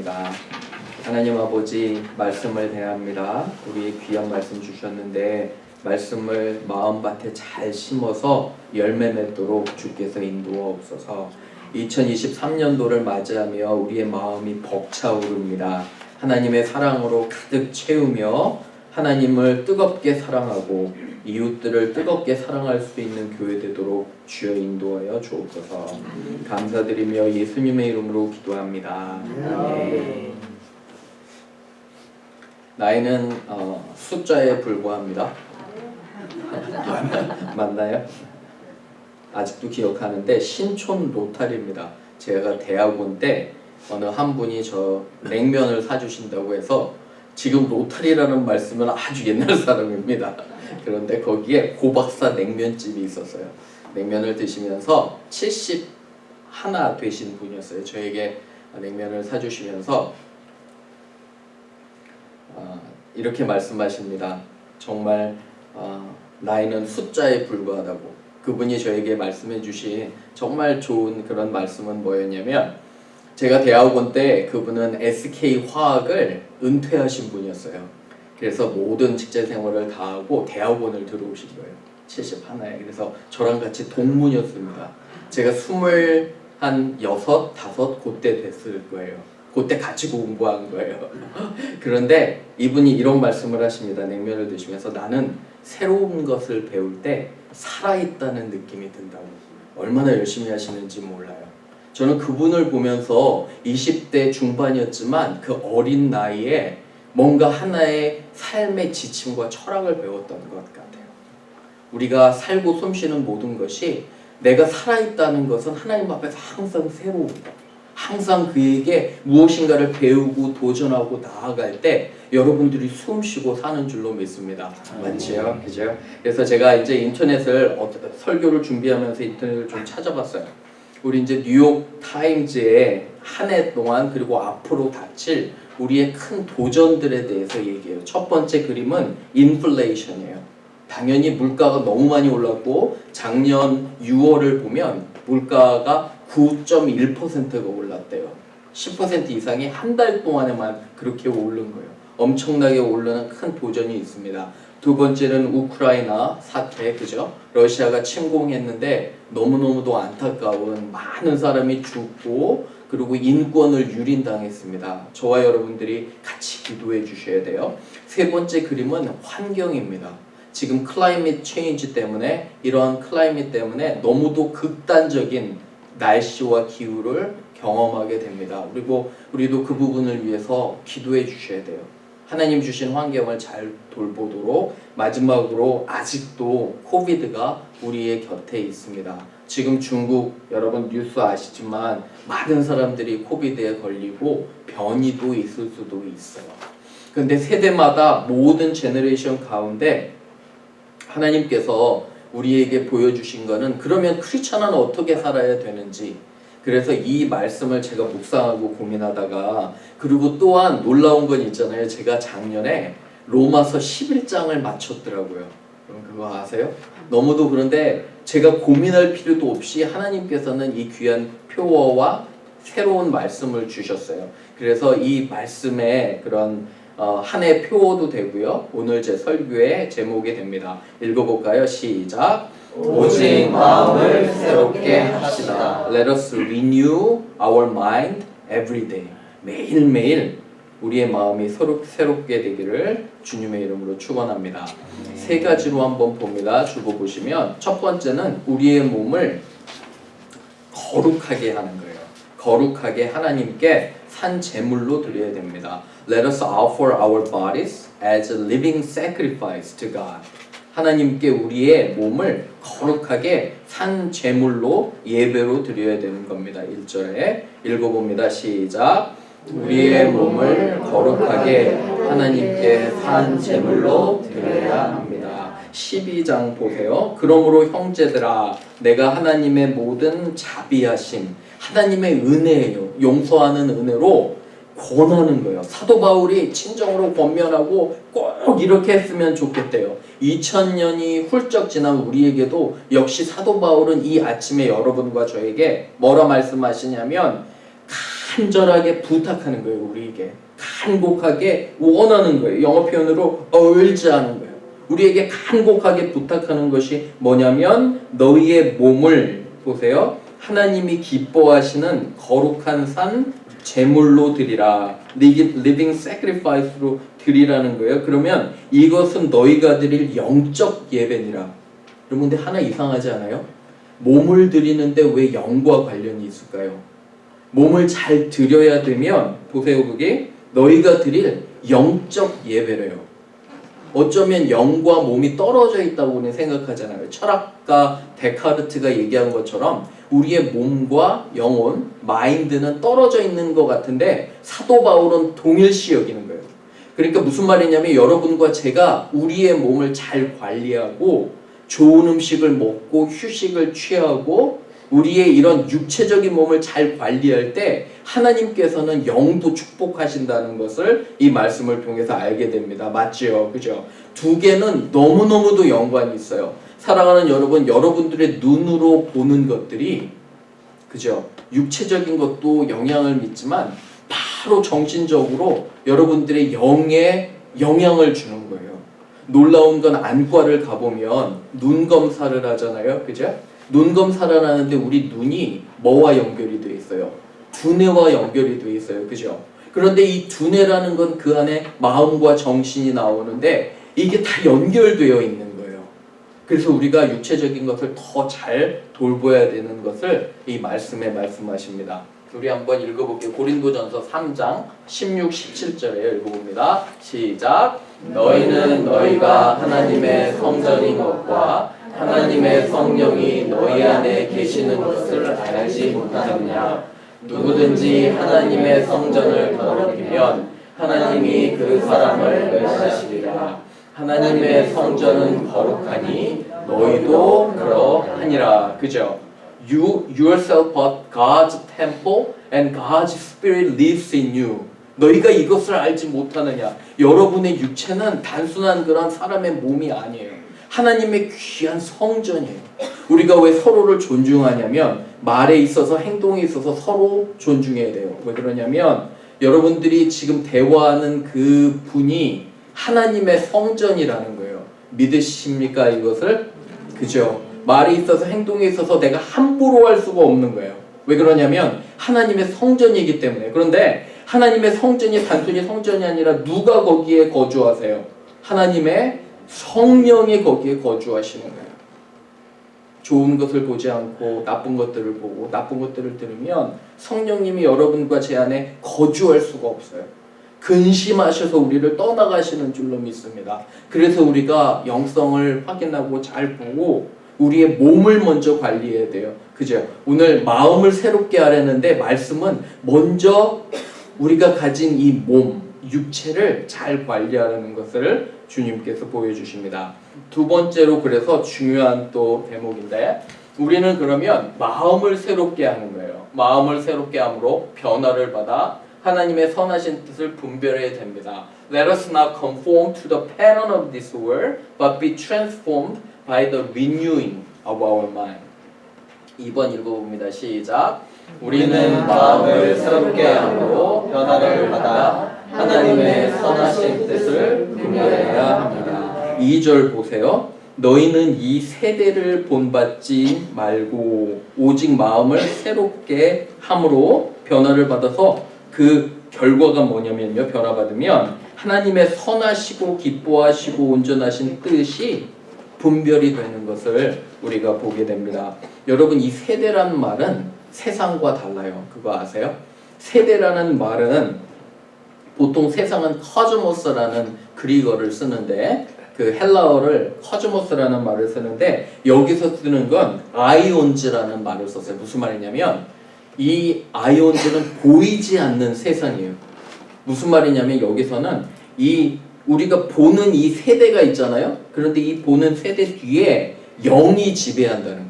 기도하겠습니다. 하나님 아버지, 말씀을 대합니다. 우리 귀한 말씀 주셨는데 말씀을 마음밭에 잘 심어서 열매 맺도록 주께서 인도하옵소서. 2023년도를 맞이하며 우리의 마음이 벅차오릅니다. 하나님의 사랑으로 가득 채우며 하나님을 뜨겁게 사랑하고 이웃들을 뜨겁게 사랑할 수 있는 교회 되도록 주여 인도하여 주옵소서. 감사드리며 예수님의 이름으로 기도합니다. 아멘. 나이는 숫자에 불과합니다. 맞나요? 아직도 기억하는데 신촌 로타리입니다. 제가 대학원 때 어느 한 분이 저 냉면을 사주신다고 해서 지금 로타리라는 말씀은 아주 옛날 사람입니다. 그런데 거기에 고박사 냉면집이 있었어요. 냉면을 드시면서 71 되신 분이었어요. 저에게 냉면을 사주시면서 이렇게 말씀하십니다. 정말 나이는 숫자에 불과하다고. 그분이 저에게 말씀해 주신 정말 좋은 그런 말씀은 뭐였냐면, 제가 대학원 때 그분은 SK 화학을 은퇴하신 분이었어요. 그래서 모든 직장 생활을 다 하고 대학원을 들어오신 거예요. 71에. 그래서 저랑 같이 동문이었습니다. 제가 26, 5 그때 됐을 거예요. 그때 같이 공부한 거예요. 그런데 이분이 이런 말씀을 하십니다. 냉면을 드시면서 나는 새로운 것을 배울 때 살아있다는 느낌이 든다고. 얼마나 열심히 하시는지 몰라요. 저는 그분을 보면서 20대 중반이었지만 그 어린 나이에 뭔가 하나의 삶의 지침과 철학을 배웠던 것 같아요. 우리가 살고 숨쉬는 모든 것이 내가 살아있다는 것은 하나님 앞에서 항상 새로운다. 항상 그에게 무엇인가를 배우고 도전하고 나아갈 때 여러분들이 숨쉬고 사는 줄로 믿습니다. 맞지요? 그죠? 그래서 제가 이제 인터넷을 설교를 준비하면서 인터넷을 좀 찾아봤어요. 우리 이제 뉴욕 타임즈에 한 해 동안 그리고 앞으로 닥칠 우리의 큰 도전들에 대해서 얘기해요. 첫 번째 그림은 인플레이션이에요. 당연히 물가가 너무 많이 올랐고 작년 6월을 보면 물가가 9.1%가 올랐대요. 10% 이상이 한 달 동안에만 그렇게 오른 거예요. 엄청나게 오르는 큰 도전이 있습니다. 두 번째는 우크라이나 사태, 그죠? 러시아가 침공했는데 너무너무도 안타까운 많은 사람이 죽고 그리고 인권을 유린당했습니다. 저와 여러분들이 같이 기도해 주셔야 돼요. 세 번째 그림은 환경입니다. 지금 클라이밋 체인지 때문에 이러한 클라이밋 때문에 너무도 극단적인 날씨와 기후를 경험하게 됩니다. 그리고 우리도 그 부분을 위해서 기도해 주셔야 돼요. 하나님 주신 환경을 잘 돌보도록. 마지막으로 아직도 코비드가 우리의 곁에 있습니다. 지금 중국 여러분 뉴스 아시지만 많은 사람들이 코비드에 걸리고 변이도 있을 수도 있어요. 그런데 세대마다 모든 제너레이션 가운데 하나님께서 우리에게 보여주신 거는 그러면 크리스천은 어떻게 살아야 되는지. 그래서 이 말씀을 제가 묵상하고 고민하다가, 그리고 또한 놀라운 건 있잖아요. 제가 작년에 로마서 11장을 맞췄더라고요. 여러분 그거 아세요? 너무도 그런데 제가 고민할 필요도 없이 하나님께서는 이 귀한 표어와 새로운 말씀을 주셨어요. 그래서 이 말씀에 그런 한 해 표어도 되고요. 오늘 제 설교의 제목이 됩니다. 읽어볼까요? 시작. 오직 마음을 새롭게 합시다. Let us renew our mind every day. 매일매일 우리의 마음이 새롭게 되기를 주님의 이름으로 축원합니다. 세 가지로 한번 봅니다. 주보 보시면 첫 번째는 우리의 몸을 거룩하게 하는 거예요. 거룩하게 하나님께 산 제물로 드려야 됩니다. Let us offer our bodies as a living sacrifice to God. 하나님께 우리의 몸을 거룩하게 산 제물로 예배로 드려야 되는 겁니다. 1절에 읽어봅니다. 시작. 우리의 몸을 거룩하게 하나님께 산 제물로 드려야 합니다. 12장 보세요. 그러므로 형제들아, 내가 하나님의 모든 자비하심, 하나님의 은혜예요. 용서하는 은혜로 권하는 거예요. 사도 바울이 친정으로 권면하고 꼭 이렇게 했으면 좋겠대요. 2000년이 훌쩍 지난 우리에게도 역시 사도 바울은 이 아침에 여러분과 저에게 뭐라 말씀하시냐면 간절하게 부탁하는 거예요. 우리에게 간곡하게 원하는 거예요. 영어 표현으로 urge 하는 거예요. 우리에게 간곡하게 부탁하는 것이 뭐냐면 너희의 몸을 보세요. 하나님이 기뻐하시는 거룩한 산 제물로 드리라. living sacrifice로 드리라는 거예요. 그러면 이것은 너희가 드릴 영적 예배니라. 여러분, 근데 하나 이상하지 않아요? 몸을 드리는데 왜 영과 관련이 있을까요? 몸을 잘 드려야 되면 보세요. 그게 너희가 드릴 영적 예배래요. 어쩌면 영과 몸이 떨어져 있다고 우리는 생각하잖아요. 철학가 데카르트가 얘기한 것처럼 우리의 몸과 영혼, 마인드는 떨어져 있는 것 같은데 사도 바울은 동일시 여기는 거예요. 그러니까 무슨 말이냐면 여러분과 제가 우리의 몸을 잘 관리하고 좋은 음식을 먹고 휴식을 취하고 우리의 이런 육체적인 몸을 잘 관리할 때 하나님께서는 영도 축복하신다는 것을 이 말씀을 통해서 알게 됩니다. 맞죠? 그죠? 두 개는 너무너무도 연관이 있어요. 사랑하는 여러분, 여러분들의 눈으로 보는 것들이 그죠? 육체적인 것도 영향을 미치지만 바로 정신적으로 여러분들의 영에 영향을 주는 거예요. 놀라운 건 안과를 가보면 눈 검사를 하잖아요. 그죠? 눈 검사를 하는데 우리 눈이 뭐와 연결이 돼 있어요? 두뇌와 연결이 돼 있어요. 그죠? 그런데 이 두뇌라는 건 그 안에 마음과 정신이 나오는데 이게 다 연결되어 있는 거예요. 그래서 우리가 육체적인 것을 더 잘 돌봐야 되는 것을 이 말씀에 말씀하십니다. 우리 한번 읽어볼게요. 고린도전서 3장 16, 17절에 읽어봅니다. 시작. 너희는 너희가 하나님의 성전인 것과 하나님의 성령이 너희 안에 계시는 것을 알지 못하느냐. 누구든지 하나님의 성전을 더럽히면 하나님이 그 사람을 멸하시리라. 하나님의 성전은 거룩하니 너희도 그러하니라. 그죠? You yourself are God's temple and God's Spirit lives in you. 너희가 이것을 알지 못하느냐. 여러분의 육체는 단순한 그런 사람의 몸이 아니에요. 하나님의 귀한 성전이에요. 우리가 왜 서로를 존중하냐면 말에 있어서 행동에 있어서 서로 존중해야 돼요. 왜 그러냐면 여러분들이 지금 대화하는 그 분이 하나님의 성전이라는 거예요. 믿으십니까 이것을? 그죠? 말에 있어서 행동에 있어서 내가 함부로 할 수가 없는 거예요. 왜 그러냐면 하나님의 성전이기 때문에. 그런데 하나님의 성전이 단순히 성전이 아니라 누가 거기에 거주하세요? 하나님의 성령이 거기에 거주하시는 거예요. 좋은 것을 보지 않고 나쁜 것들을 보고 나쁜 것들을 들으면 성령님이 여러분과 제 안에 거주할 수가 없어요. 근심하셔서 우리를 떠나가시는 줄로 믿습니다. 그래서 우리가 영성을 확인하고 잘 보고 우리의 몸을 먼저 관리해야 돼요. 그죠? 오늘 마음을 새롭게 하려는데 말씀은 먼저 우리가 가진 이 몸, 육체를 잘 관리하라는 것을 주님께서 보여주십니다. 두 번째로 그래서 중요한 또 대목인데 우리는 그러면 마음을 새롭게 하는 거예요. 마음을 새롭게 함으로 변화를 받아 하나님의 선하신 뜻을 분별해야 됩니다. Let us not conform to the pattern of this world, but be transformed by the renewing of our mind. 2번 읽어봅니다. 시작. 우리는 마음을 새롭게 함으로 변화를 받아 하나님의 선하신 뜻을 분별해야 합니다. 2절 보세요. 너희는 이 세대를 본받지 말고 오직 마음을 새롭게 함으로 변화를 받아서 그 결과가 뭐냐면요. 변화받으면 하나님의 선하시고 기뻐하시고 온전하신 뜻이 분별이 되는 것을 우리가 보게 됩니다. 여러분 이 세대라는 말은 세상과 달라요. 그거 아세요? 세대라는 말은 보통 세상은 커즈모스라는 그리거를 쓰는데 그 헬라어를 커즈모스라는 말을 쓰는데 여기서 쓰는 건 아이온즈라는 말을 썼어요. 무슨 말이냐면 이 아이온즈는 보이지 않는 세상이에요. 무슨 말이냐면 여기서는 이 우리가 보는 이 세대가 있잖아요. 그런데 이 보는 세대 뒤에 영이 지배한다는 거예요.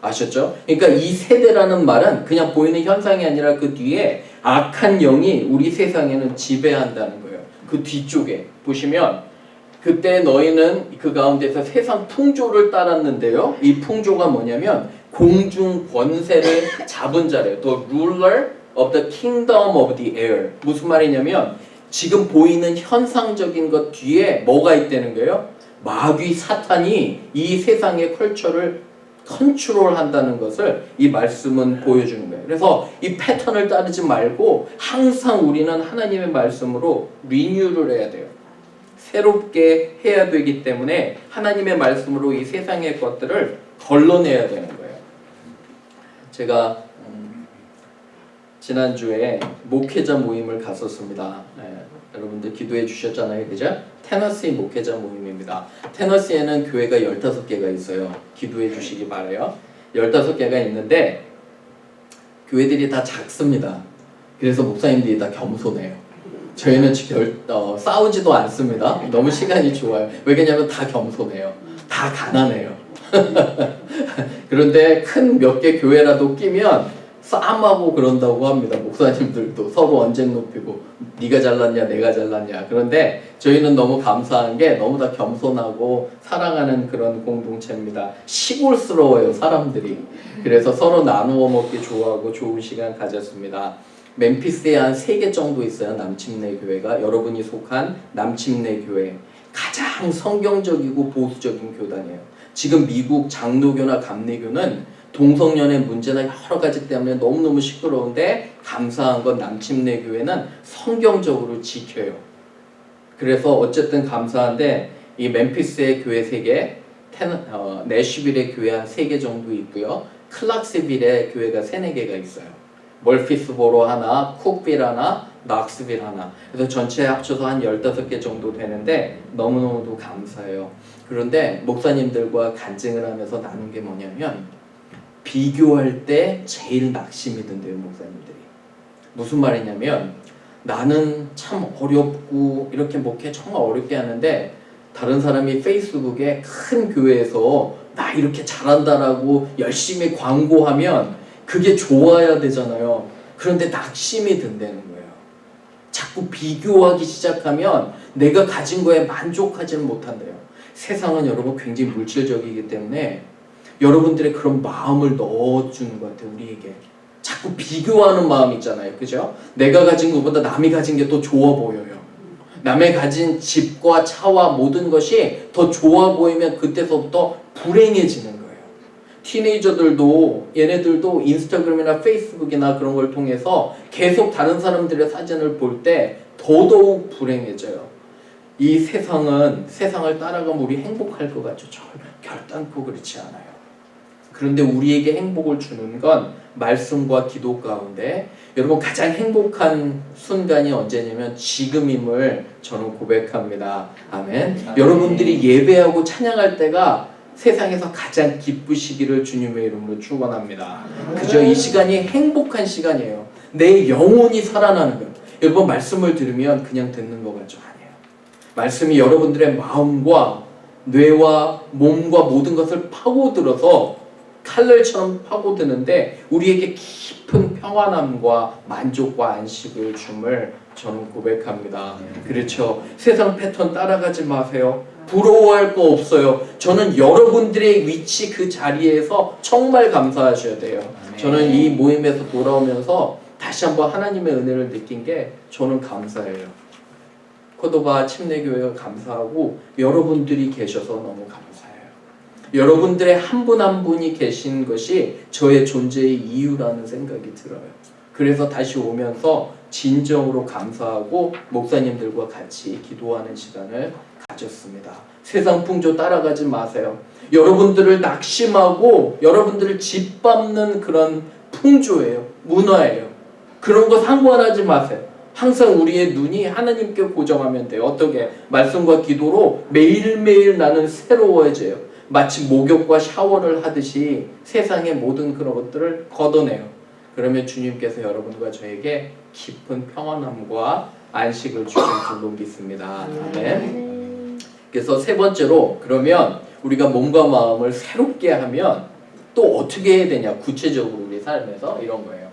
아셨죠? 그러니까 이 세대라는 말은 그냥 보이는 현상이 아니라 그 뒤에 악한 영이 우리 세상에는 지배한다는 거예요. 그 뒤쪽에 보시면 그때 너희는 그 가운데서 세상 풍조를 따랐는데요. 이 풍조가 뭐냐면 공중 권세를 잡은 자래요. The ruler of the kingdom of the air. 무슨 말이냐면 지금 보이는 현상적인 것 뒤에 뭐가 있다는 거예요? 마귀 사탄이 이 세상의 컬처를 컨트롤 한다는 것을 이 말씀은 보여주는 거예요. 그래서 이 패턴을 따르지 말고 항상 우리는 하나님의 말씀으로 리뉴를 해야 돼요. 새롭게 해야 되기 때문에 하나님의 말씀으로 이 세상의 것들을 걸러내야 되는 거예요. 제가 지난주에 목회자 모임을 갔었습니다. 여러분들 기도해 주셨잖아요. 그죠? 테너시 목회자 모임입니다. 테너시에는 교회가 15개가 있어요. 기도해 주시기 바라요. 15개가 있는데 교회들이 다 작습니다. 그래서 목사님들이 다 겸손해요. 저희는 싸우지도 않습니다. 너무 시간이 좋아요. 왜냐면 다 겸손해요. 다 가난해요. 그런데 큰 몇 개 교회라도 끼면 싸움하고 그런다고 합니다. 목사님들도 서로 언쟁 높이고 네가 잘났냐 내가 잘났냐. 그런데 저희는 너무 감사한 게 너무 다 겸손하고 사랑하는 그런 공동체입니다. 시골스러워요 사람들이. 그래서 서로 나누어 먹기 좋아하고 좋은 시간 가졌습니다. 멤피스에 한 3개 정도 있어요. 남침내 교회가. 여러분이 속한 남침내 교회 가장 성경적이고 보수적인 교단이에요. 지금 미국 장로교나 감리교는 동성연애 문제나 여러 가지 때문에 너무너무 시끄러운데 감사한 건 남침내 교회는 성경적으로 지켜요. 그래서 어쨌든 감사한데 이 멤피스의 교회 3개, 내슈빌의 교회 한 3개 정도 있고요. 클락스빌의 교회가 3-4개가 있어요. 멀피스보로 하나, 쿡빌 하나, 낙스빌 하나. 그래서 전체 합쳐서 한 15개 정도 되는데 너무너무도 감사해요. 그런데 목사님들과 간증을 하면서 나눈 게 뭐냐면 비교할 때 제일 낙심이 든대요. 목사님들이. 무슨 말이냐면 나는 참 어렵고 이렇게 목회 정말 어렵게 하는데 다른 사람이 페이스북에 큰 교회에서 나 이렇게 잘한다라고 열심히 광고하면 그게 좋아야 되잖아요. 그런데 낙심이 든다는 거예요. 자꾸 비교하기 시작하면 내가 가진 거에 만족하지는 못한대요. 세상은 여러분 굉장히 물질적이기 때문에 여러분들의 그런 마음을 넣어주는 것 같아요. 우리에게 자꾸 비교하는 마음 있잖아요. 그죠? 내가 가진 것보다 남이 가진 게 더 좋아 보여요. 남의 가진 집과 차와 모든 것이 더 좋아 보이면 그때서부터 불행해지는 거예요. 티네이저들도 얘네들도 인스타그램이나 페이스북이나 그런 걸 통해서 계속 다른 사람들의 사진을 볼 때 더더욱 불행해져요. 이 세상을 따라가면 우리 행복할 것 같죠? 결단코 그렇지 않아요. 그런데 우리에게 행복을 주는 건 말씀과 기도 가운데 여러분 가장 행복한 순간이 언제냐면 지금임을 저는 고백합니다. 아멘. 여러분들이 예배하고 찬양할 때가 세상에서 가장 기쁘시기를 주님의 이름으로 축원합니다. 그저 이 시간이 행복한 시간이에요. 내 영혼이 살아나는 거예요. 여러분 말씀을 들으면 그냥 듣는 것 같죠? 아니에요. 말씀이 여러분들의 마음과 뇌와 몸과 모든 것을 파고들어서 칼날처럼 파고드는데 우리에게 깊은 평안함과 만족과 안식을 줌을 저는 고백합니다. 그렇죠. 세상 패턴 따라가지 마세요. 부러워할 거 없어요. 저는 여러분들의 위치 그 자리에서 정말 감사하셔야 돼요. 저는 이 모임에서 돌아오면서 다시 한번 하나님의 은혜를 느낀 게 저는 감사해요. 코도바 침례교회가 감사하고 여러분들이 계셔서 너무 감사해요. 여러분들의 한 분 한 분이 계신 것이 저의 존재의 이유라는 생각이 들어요. 그래서 다시 오면서 진정으로 감사하고 목사님들과 같이 기도하는 시간을 가졌습니다. 세상 풍조 따라가지 마세요. 여러분들을 낙심하고 여러분들을 짓밟는 그런 풍조예요. 문화예요. 그런 거 상관하지 마세요. 항상 우리의 눈이 하나님께 고정하면 돼요. 어떻게? 말씀과 기도로 매일매일 나는 새로워져요. 마치 목욕과 샤워를 하듯이 세상의 모든 그런 것들을 걷어내요. 그러면 주님께서 여러분과 저에게 깊은 평안함과 안식을 주실 줄로 믿습니다. 아멘. 그래서 세 번째로 그러면 우리가 몸과 마음을 새롭게 하면 또 어떻게 해야 되냐? 구체적으로 우리 삶에서 이런 거예요.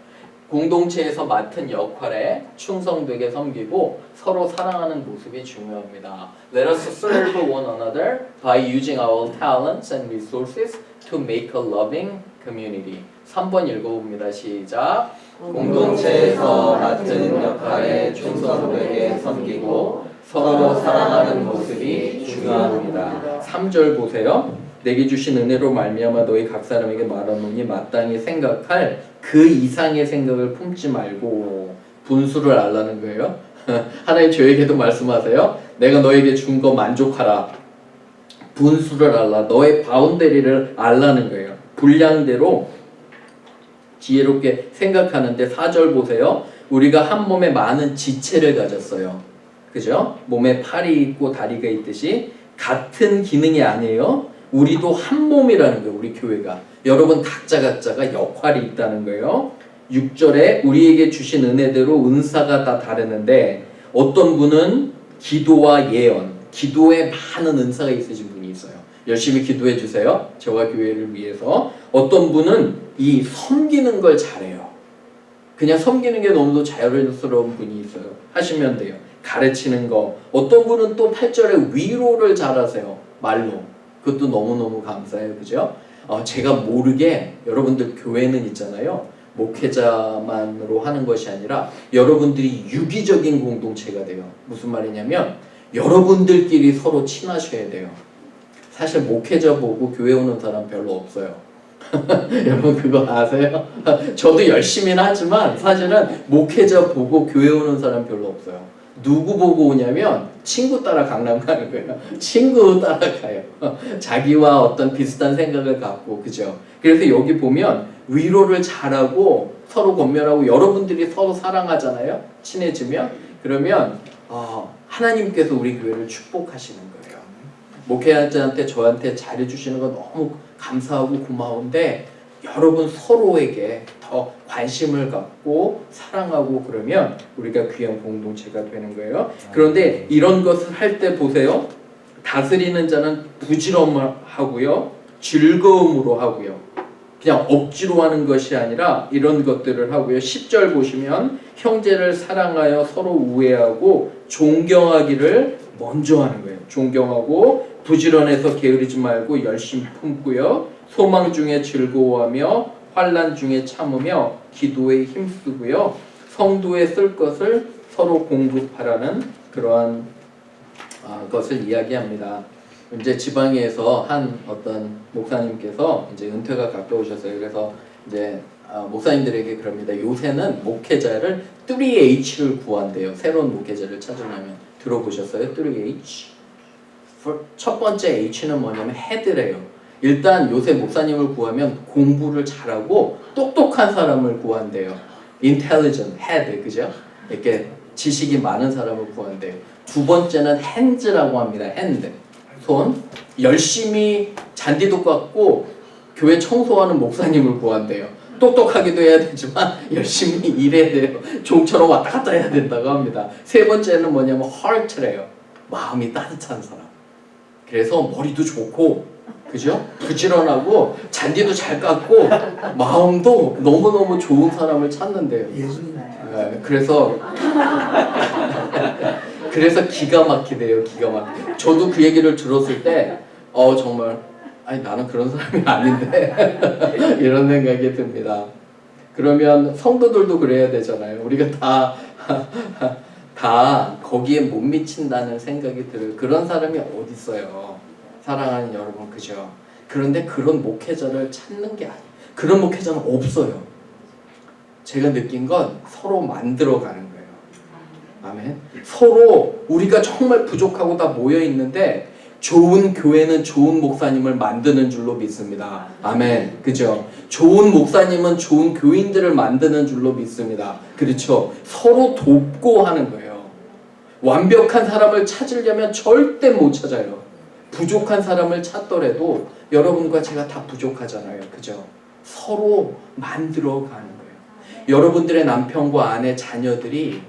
공동체에서 맡은 역할에 충성되게 섬기고 서로 사랑하는 모습이 중요합니다. Let us serve one another by using our talents and resources to make a loving community. 3번 읽어봅니다. 시작. 공동체에서 맡은 역할에 충성되게 섬기고 서로 사랑하는 모습이 중요합니다. 3절 보세요. 내게 주신 은혜로 말미암아 너희 각 사람에게 말하노니 마땅히 생각할 그 이상의 생각을 품지 말고 분수를 알라는 거예요. 하나님 저에게도 말씀하세요. 내가 너에게 준 거 만족하라. 분수를 알라. 너의 바운더리를 알라는 거예요. 분량대로 지혜롭게 생각하는데 4절 보세요. 우리가 한 몸에 많은 지체를 가졌어요. 그죠? 몸에 팔이 있고 다리가 있듯이 같은 기능이 아니에요. 우리도 한 몸이라는 거예요. 우리 교회가. 여러분 각자가 역할이 있다는 거예요. 6절에 우리에게 주신 은혜대로 은사가 다 다르는데 어떤 분은 기도와 예언, 기도에 많은 은사가 있으신 분이 있어요. 열심히 기도해 주세요. 저와 교회를 위해서. 어떤 분은 이 섬기는 걸 잘해요. 그냥 섬기는 게 너무도 자연스러운 분이 있어요. 하시면 돼요. 가르치는 거. 어떤 분은 또 8절에 위로를 잘하세요. 말로. 그것도 너무너무 감사해요. 그죠? 제가 모르게 여러분들 교회는 있잖아요. 목회자만으로 하는 것이 아니라 여러분들이 유기적인 공동체가 돼요. 무슨 말이냐면 여러분들끼리 서로 친하셔야 돼요. 사실 목회자 보고 교회 오는 사람 별로 없어요. 여러분 그거 아세요? 저도 열심히는 하지만 사실은 목회자 보고 교회 오는 사람 별로 없어요. 누구 보고 오냐면 친구 따라 강남 가는 거예요. 친구 따라가요. 자기와 어떤 비슷한 생각을 갖고. 그죠? 그래서 여기 보면 위로를 잘하고 서로 권면하고 여러분들이 서로 사랑하잖아요. 친해지면. 그러면 하나님께서 우리 교회를 축복하시는 거예요. 목회자한테 저한테 잘해주시는 거 너무 감사하고 고마운데 여러분 서로에게 더 관심을 갖고 사랑하고 그러면 우리가 귀한 공동체가 되는 거예요. 그런데 이런 것을 할 때 보세요. 다스리는 자는 부지런하고요. 즐거움으로 하고요. 그냥 억지로 하는 것이 아니라 이런 것들을 하고요. 10절 보시면 형제를 사랑하여 서로 우애하고 존경하기를 먼저 하는 거예요. 존경하고 부지런해서 게으르지 말고 열심히 품고요. 소망 중에 즐거워하며 환난 중에 참으며 기도에 힘쓰고요. 성도에 쓸 것을 서로 공급하라는 그러한 것을 이야기합니다. 이제 지방에서 한 어떤 목사님께서 이제 은퇴가 가까우셨어요. 그래서 이제 목사님들에게 그럽니다. 요새는 목회자를 3H를 구한대요. 새로운 목회자를 찾으려면. 들어보셨어요? 3H? 첫 번째 H는 뭐냐면 헤드래요. 일단 요새 목사님을 구하면 공부를 잘하고 똑똑한 사람을 구한대요. intelligent, head, 그죠? 이렇게 지식이 많은 사람을 구한대요. 두 번째는 hands라고 합니다. hand, 손. 열심히 잔디도 깎고 교회 청소하는 목사님을 구한대요. 똑똑하기도 해야 되지만 열심히 일해야 돼요. 종처럼 왔다 갔다 해야 된다고 합니다. 세 번째는 뭐냐면 heart래요. 마음이 따뜻한 사람. 그래서 머리도 좋고, 그죠? 부지런하고 잔디도 잘 깎고 마음도 너무너무 좋은 사람을 찾는데요. 네, 그래서 기가 막히대요. 기가 막히대. 저도 그 얘기를 들었을 때 정말 아니 나는 그런 사람이 아닌데 이런 생각이 듭니다. 그러면 성도들도 그래야 되잖아요. 우리가 다 거기에 못 미친다는 생각이 들어요. 그런 사람이 어디 있어요. 사랑하는 여러분, 그죠? 그런데 그런 목회자를 찾는 게 아니에요. 그런 목회자는 없어요. 제가 느낀 건 서로 만들어가는 거예요. 아멘. 서로 우리가 정말 부족하고 다 모여 있는데 좋은 교회는 좋은 목사님을 만드는 줄로 믿습니다. 아멘. 그죠? 좋은 목사님은 좋은 교인들을 만드는 줄로 믿습니다. 그렇죠? 서로 돕고 하는 거예요. 완벽한 사람을 찾으려면 절대 못 찾아요. 부족한 사람을 찾더라도 여러분과 제가 다 부족하잖아요. 그죠? 서로 만들어 가는 거예요. 여러분들의 남편과 아내, 자녀들이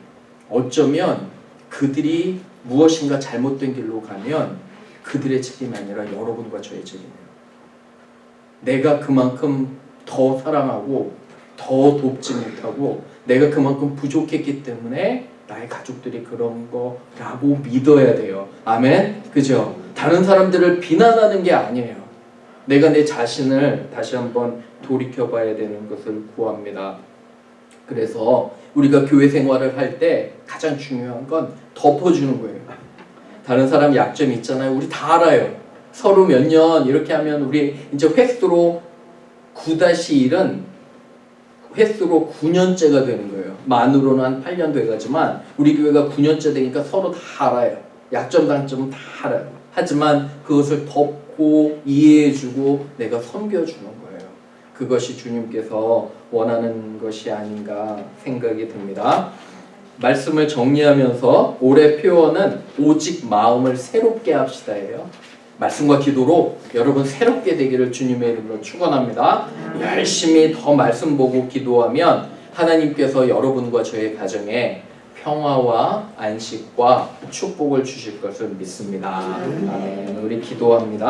어쩌면 그들이 무엇인가 잘못된 길로 가면 그들의 책임이 아니라 여러분과 저의 책임이에요. 내가 그만큼 더 사랑하고 더 돕지 못하고 내가 그만큼 부족했기 때문에 나의 가족들이 그런 거라고 믿어야 돼요. 아멘? 그죠? 다른 사람들을 비난하는 게 아니에요. 내가 내 자신을 다시 한번 돌이켜봐야 되는 것을 구합니다. 그래서 우리가 교회 생활을 할 때 가장 중요한 건 덮어주는 거예요. 다른 사람 약점 있잖아요. 우리 다 알아요. 서로 몇 년 이렇게 하면 우리 이제 횟수로 9-1은 횟수로 9년째가 되는 거예요. 만으로는 한 8년 돼가지만 우리 교회가 9년째 되니까 서로 다 알아요. 약점 단점은 다 알아요. 하지만 그것을 덮고 이해해주고 내가 섬겨주는 거예요. 그것이 주님께서 원하는 것이 아닌가 생각이 듭니다. 말씀을 정리하면서 올해 표어는 오직 마음을 새롭게 합시다예요. 말씀과 기도로 여러분 새롭게 되기를 주님의 이름으로 축원합니다. 열심히 더 말씀 보고 기도하면 하나님께서 여러분과 저의 가정에 평화와 안식과 축복을 주실 것을 믿습니다. 아멘. 우리 기도합니다.